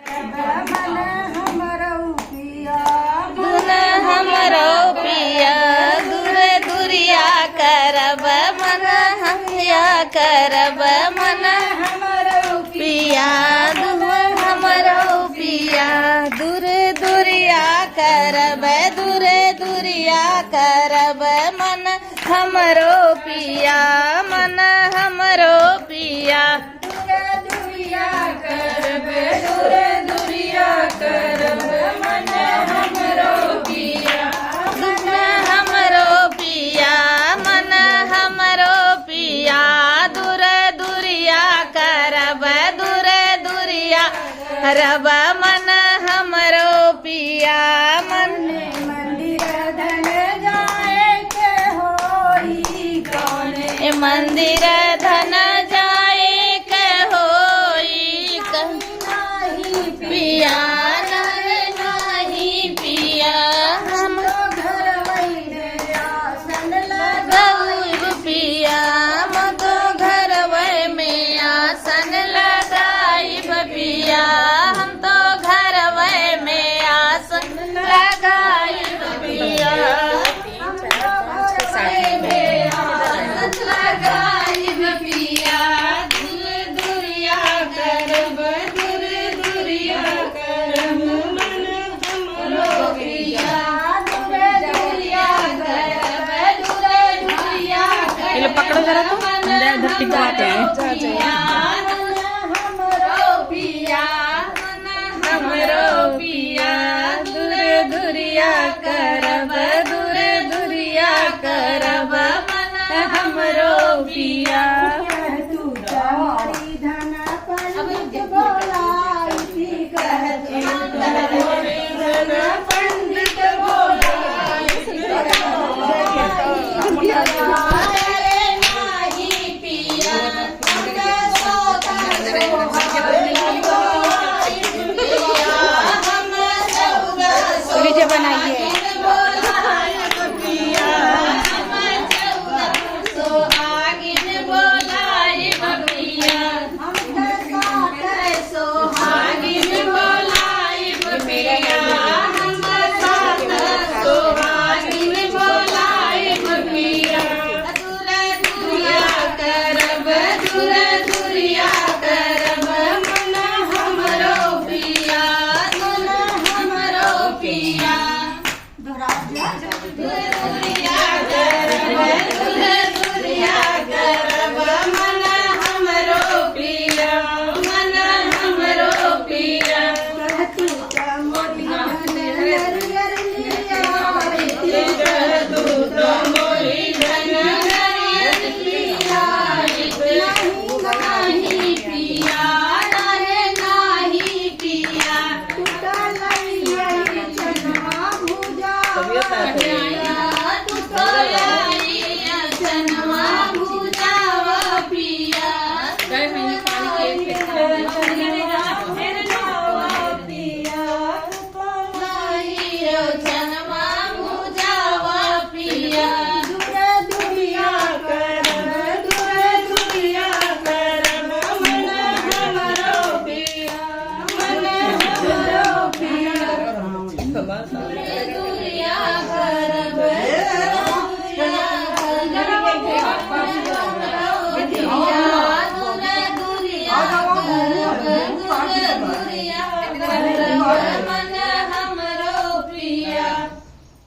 मन हमरो पिया धुन हमरो पिया दूर दूरिया करब मन हमिया करब मन हमरो पिया धुन हमरो पिया दूर दूरिया करब दूर दूरिया करब मन हमरो पिया मन हमरो पिया दुरिया करब दूर दुरिया करब मन हमरो पिया धुन हमरो पिया मन हमरो पिया दूर दूरिया करब दूर दूरिया करब मन हमरो पिया मन मंदिर धन जाए के होई कौने ए मंदिर धन जाए के होई नाही पिया नहीं पिया हम घर वैने आसन गौर पिया मगो घर में आसन लगाई पिया हम तो घर में आसन लगाई पिया लगाई पिया दूर दूरिया करब दूर दूरिया करब मन हमरो पिया दूर दूरिया करब दूर दूरिया करब पकड़ो जरा तो इधर टिकवाते हैं हमरो पिया हमरो पिया दूर दूरिया करब दूर दूरिया करब मन हमरो पिया तू चारी धन पंडित बोलाई कहती पंडित नाही पिया लीजिए बनाइए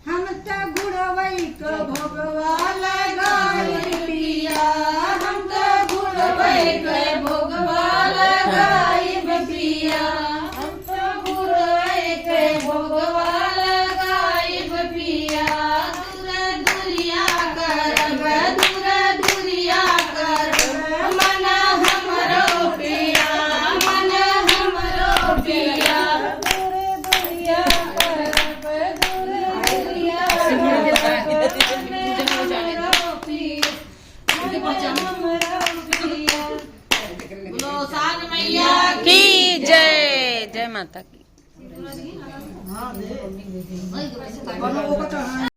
हम त गुड़वई क भोगवा लगाई पिया हम त गुड़वई क भोगवा लगाई पिया हम त गुड़वई क भोगवा लगाई पिया दूर दूरिया करब दूर दूरिया करब मन हमरो पिया मन हमरो पिया दूर दूरिया करब की जय जय माता की